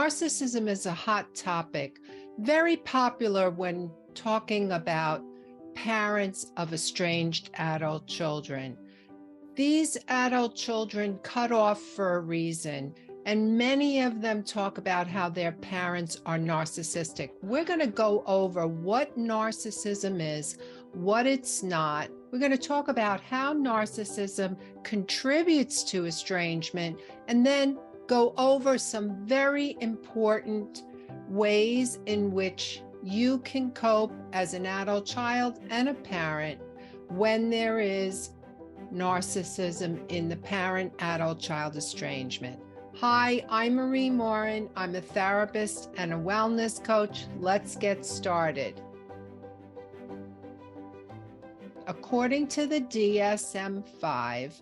Narcissism is a hot topic, very popular when talking about parents of estranged adult children. These adult children cut off for a reason, and many of them talk about how their parents are narcissistic. We're going to go over what narcissism is, what it's not. We're going to talk about how narcissism contributes to estrangement, and then go over some very important ways in which you can cope as an adult child and a parent when there is narcissism in the parent-adult-child estrangement. Hi, I'm Marie Morin. I'm a therapist and a wellness coach. Let's get started. According to the DSM-5,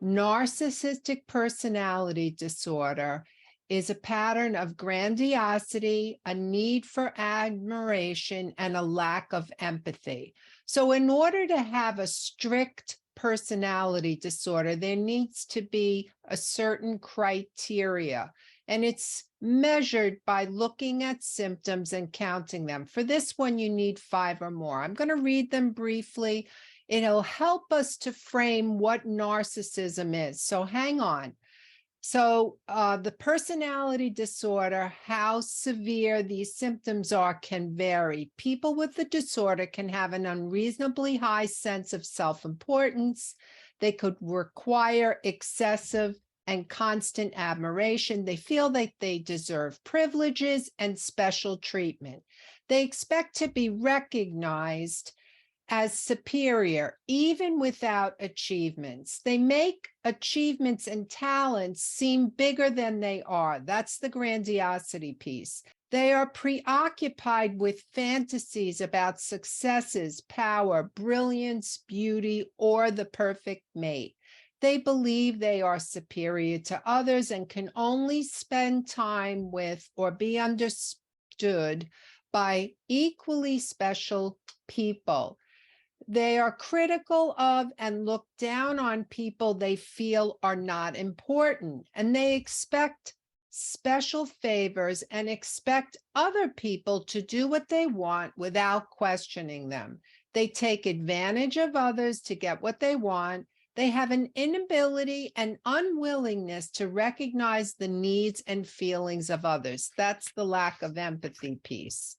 Narcissistic Personality Disorder is a pattern of grandiosity, a need for admiration, and a lack of empathy. So in order to have a strict personality disorder, there needs to be a certain criteria, and it's measured by looking at symptoms and counting them. For this one, you need 5 or more. I'm going to read them briefly. It'll help us to frame what narcissism is. So hang on. So the personality disorder, how severe these symptoms are can vary. People with the disorder can have an unreasonably high sense of self-importance. They could require excessive and constant admiration. They feel that they deserve privileges and special treatment. They expect to be recognized as superior, even without achievements. They make achievements and talents seem bigger than they are. That's the grandiosity piece. They are preoccupied with fantasies about successes, power, brilliance, beauty, or the perfect mate. They believe they are superior to others and can only spend time with or be understood by equally special people. They are critical of and look down on people they feel are not important, and they expect special favors and expect other people to do what they want without questioning them. They take advantage of others to get what they want. They have an inability and unwillingness to recognize the needs and feelings of others. That's the lack of empathy piece.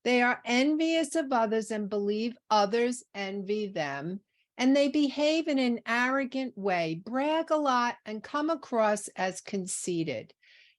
They are envious of others and believe others envy them, and they behave in an arrogant way, brag a lot, and come across as conceited.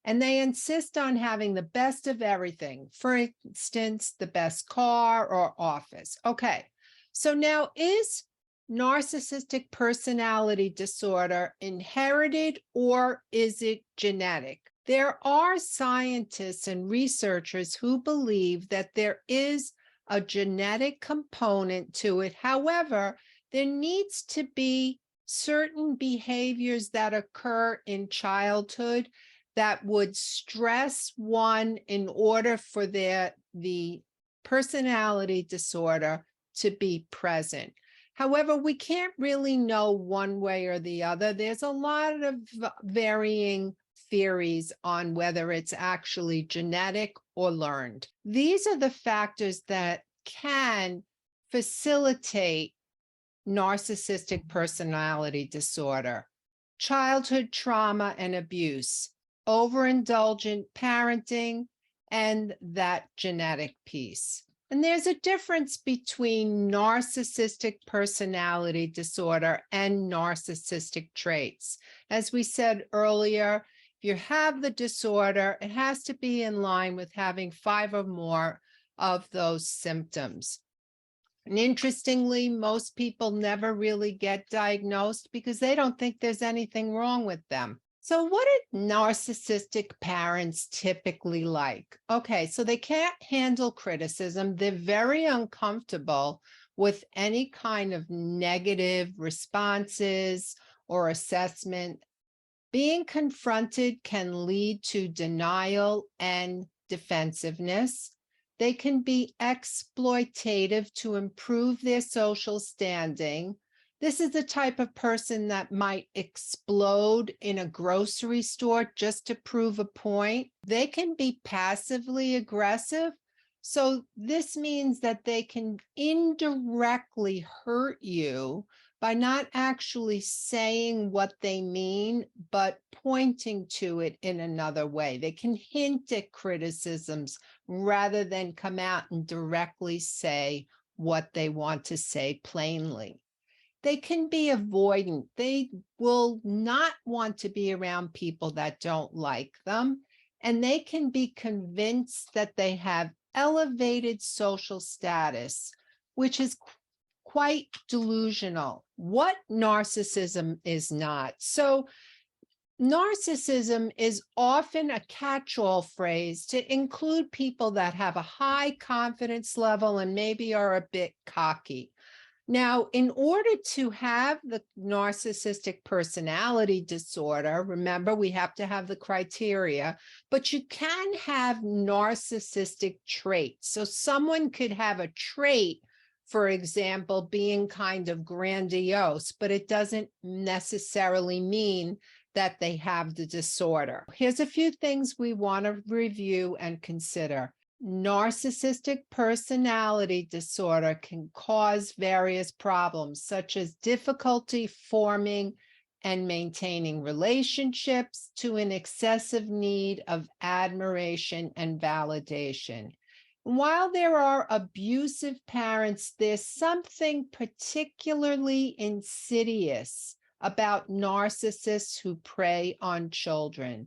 And they insist on having the best of everything, for instance, the best car or office. Okay, so now is narcissistic personality disorder inherited or is it genetic? There are scientists and researchers who believe that there is a genetic component to it. However, there needs to be certain behaviors that occur in childhood that would stress one in order for the personality disorder to be present. However, we can't really know one way or the other. There's a lot of varying theories on whether it's actually genetic or learned. These are the factors that can facilitate narcissistic personality disorder: childhood trauma and abuse, overindulgent parenting, and that genetic piece. And there's a difference between narcissistic personality disorder and narcissistic traits. As we said earlier, if you have the disorder, it has to be in line with having 5 or more of those symptoms. And interestingly, most people never really get diagnosed because they don't think there's anything wrong with them. So what are narcissistic parents typically like? Okay, so they can't handle criticism. They're very uncomfortable with any kind of negative responses or assessment. Being confronted can lead to denial and defensiveness. They can be exploitative to improve their social standing. This is the type of person that might explode in a grocery store just to prove a point. They can be passively aggressive. So this means that they can indirectly hurt you by not actually saying what they mean, but pointing to it in another way. They can hint at criticisms rather than come out and directly say what they want to say plainly. They can be avoidant. They will not want to be around people that don't like them. And they can be convinced that they have elevated social status, which is quite delusional. What narcissism is not. So narcissism is often a catch-all phrase to include people that have a high confidence level and maybe are a bit cocky. Now, in order to have the narcissistic personality disorder, remember, we have to have the criteria, but you can have narcissistic traits. So someone could have a trait, for example, being kind of grandiose, but it doesn't necessarily mean that they have the disorder. Here's a few things we want to review and consider. Narcissistic personality disorder can cause various problems, such as difficulty forming and maintaining relationships, to an excessive need of admiration and validation. While there are abusive parents, there's something particularly insidious about narcissists who prey on children.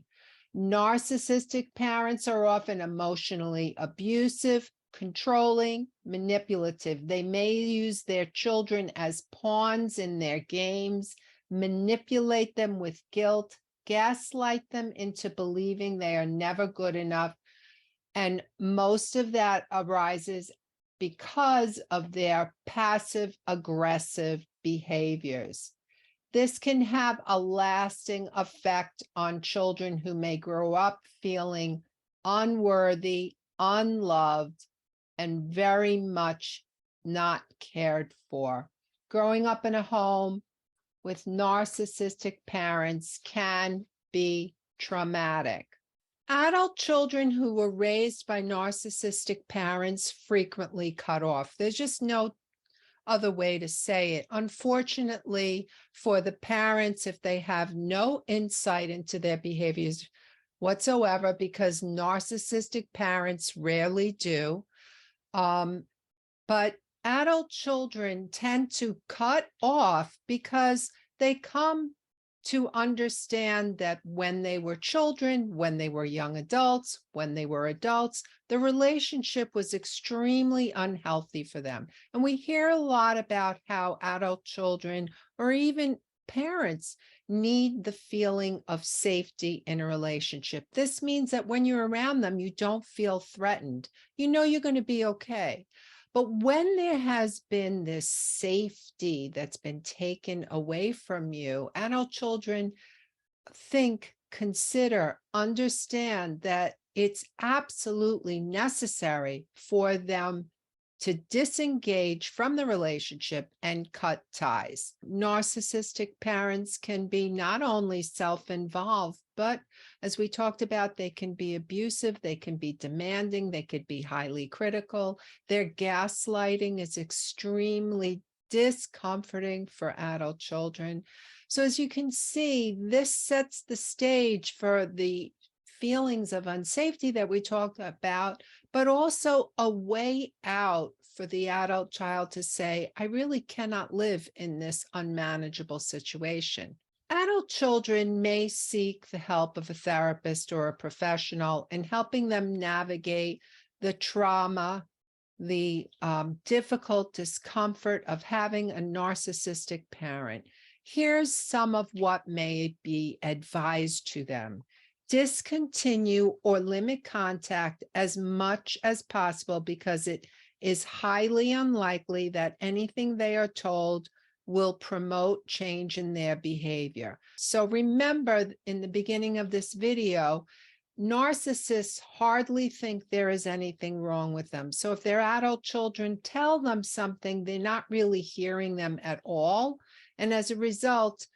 Narcissistic parents are often emotionally abusive, controlling, manipulative. They may use their children as pawns in their games, manipulate them with guilt, gaslight them into believing they are never good enough. And most of that arises because of their passive aggressive behaviors. This can have a lasting effect on children who may grow up feeling unworthy, unloved, and very much not cared for. Growing up in a home with narcissistic parents can be traumatic. Adult children who were raised by narcissistic parents frequently cut off. There's just no other way to say it. Unfortunately, for the parents, if they have no insight into their behaviors whatsoever, because narcissistic parents rarely do, but adult children tend to cut off because they come to understand that when they were children, when they were young adults, when they were adults, the relationship was extremely unhealthy for them. And we hear a lot about how adult children or even parents need the feeling of safety in a relationship. This means that when you're around them, you don't feel threatened. You know you're going to be okay. But when there has been this safety that's been taken away from you, adult children think, consider, understand that it's absolutely necessary for them to disengage from the relationship and cut ties. Narcissistic parents can be not only self-involved, but as we talked about, they can be abusive, they can be demanding, they could be highly critical. Their gaslighting is extremely discomforting for adult children. So as you can see, this sets the stage for the feelings of unsafety that we talked about, but also a way out for the adult child to say, I really cannot live in this unmanageable situation. Adult children may seek the help of a therapist or a professional in helping them navigate the trauma, the difficult discomfort of having a narcissistic parent. Here's some of what may be advised to them. Discontinue or limit contact as much as possible because it is highly unlikely that anything they are told will promote change in their behavior. So remember, in the beginning of this video, narcissists hardly think there is anything wrong with them. So if their adult children tell them something, they're not really hearing them at all. And as a result,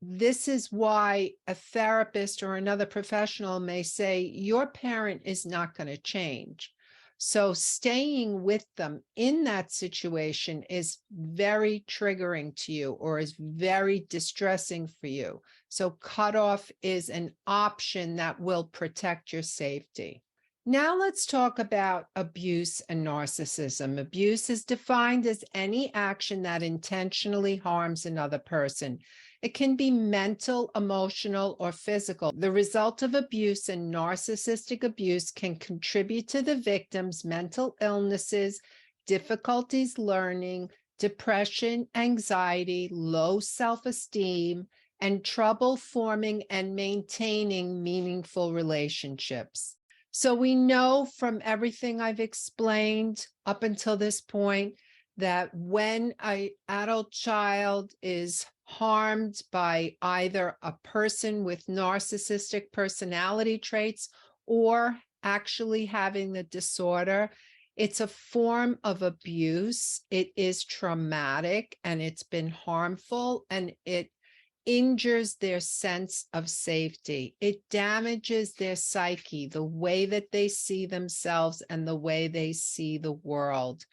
this is why a therapist or another professional may say, your parent is not going to change. So staying with them in that situation is very triggering to you or is very distressing for you. So cutoff is an option that will protect your safety. Now let's talk about abuse and narcissism. Abuse is defined as any action that intentionally harms another person. It can be mental, emotional, or physical. The result of abuse and narcissistic abuse can contribute to the victim's mental illnesses, difficulties learning, depression, anxiety, low self-esteem, and trouble forming and maintaining meaningful relationships. So we know from everything I've explained up until this point that when an adult child is harmed by either a person with narcissistic personality traits or actually having the disorder, it's a form of abuse. It is traumatic and it's been harmful, and it injures their sense of safety. It damages their psyche, the way that they see themselves and the way they see the world.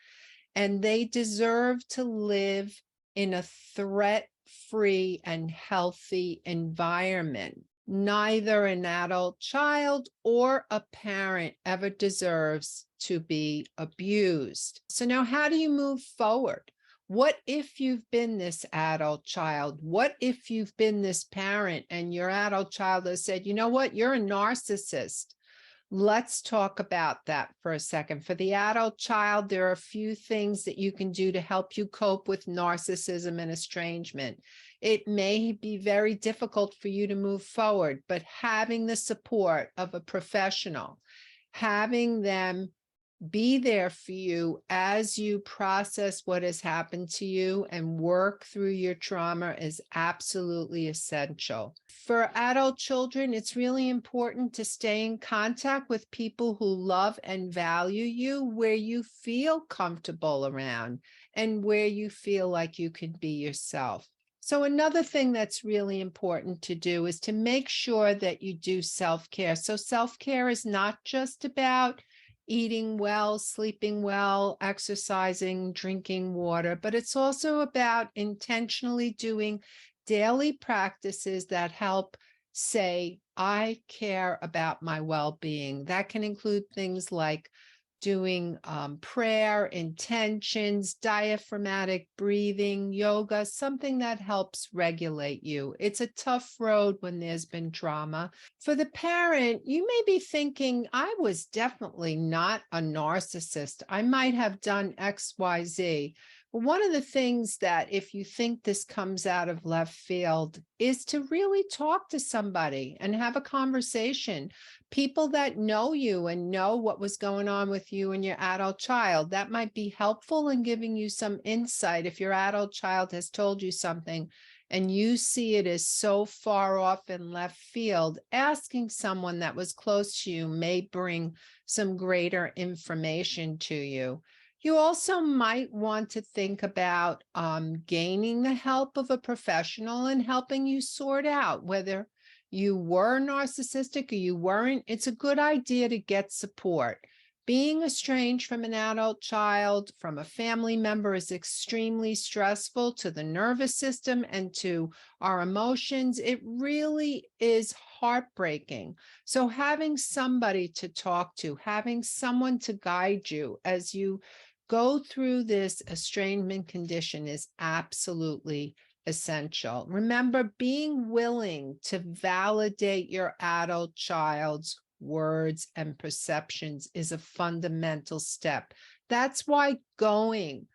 And they deserve to live in a threat-free and healthy environment. Neither an adult child or a parent ever deserves to be abused. So now, how do you move forward? What if you've been this adult child? What if you've been this parent and your adult child has said, you know what, you're a narcissist? Let's talk about that for a second. For the adult child, there are a few things that you can do to help you cope with narcissism and estrangement. It may be very difficult for you to move forward, but having the support of a professional, having them be there for you as you process what has happened to you and work through your trauma is absolutely essential. For adult children, it's really important to stay in contact with people who love and value you, where you feel comfortable around and where you feel like you can be yourself. So another thing that's really important to do is to make sure that you do self-care. So self-care is not just about eating well, sleeping well, exercising, drinking water, but it's also about intentionally doing daily practices that help say, I care about my well-being. That can include things like doing prayer, intentions, diaphragmatic breathing, yoga, something that helps regulate you. It's a tough road when there's been trauma. For the parent, you may be thinking, I was definitely not a narcissist. I might have done X, Y, Z. But one of the things that, if you think this comes out of left field, is to really talk to somebody and have a conversation. People that know you and know what was going on with you and your adult child. That might be helpful in giving you some insight. If your adult child has told you something and you see it as so far off in left field, asking someone that was close to you may bring some greater information to you. You also might want to think about gaining the help of a professional and helping you sort out whether you were narcissistic or you weren't. It's a good idea to get support. Being estranged from an adult child, from a family member, is extremely stressful to the nervous system and to our emotions. It really is heartbreaking. So having somebody to talk to, having someone to guide you as you go through this estrangement condition is absolutely essential. Remember, being willing to validate your adult child's words and perceptions is a fundamental step. That's why going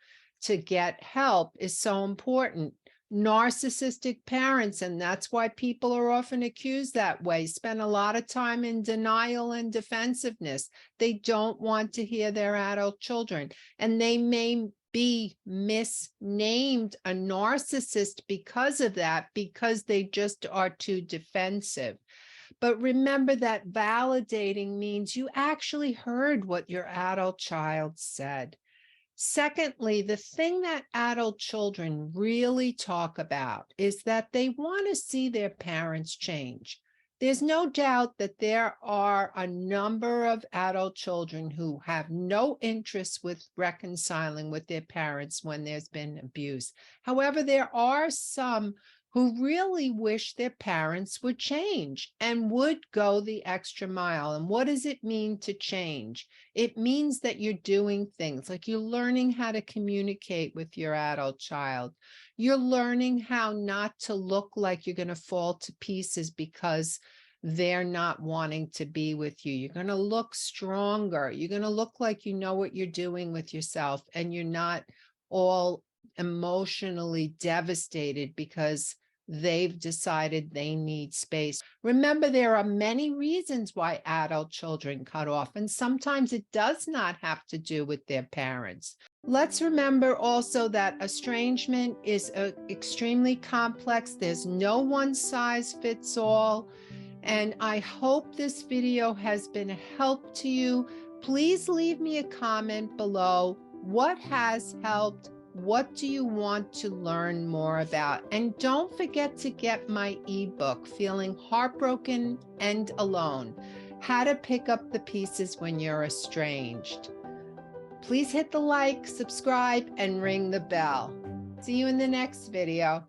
to get help is so important. Narcissistic parents, and that's why people are often accused that way, spend a lot of time in denial and defensiveness. They don't want to hear their adult children, and they may be misnamed a narcissist because of that, because they just are too defensive. But remember that validating means you actually heard what your adult child said. Secondly, the thing that adult children really talk about is that they want to see their parents change. There's no doubt that there are a number of adult children who have no interest with reconciling with their parents when there's been abuse. However, there are some who really wish their parents would change and would go the extra mile. And what does it mean to change? It means that you're doing things like you're learning how to communicate with your adult child. You're learning how not to look like you're going to fall to pieces because they're not wanting to be with you. You're going to look stronger. You're going to look like you know what you're doing with yourself, and you're not all emotionally devastated because they've decided they need space. Remember, there are many reasons why adult children cut off, and sometimes it does not have to do with their parents. Let's remember also that estrangement is extremely complex. There's no one size fits all. And I hope this video has been a help to you. Please leave me a comment below. What has helped? What do you want to learn more about? And don't forget to get my ebook, Feeling Heartbroken and Alone, How to Pick Up the Pieces When You're Estranged. Please hit the like, subscribe, and ring the bell. See you in the next video.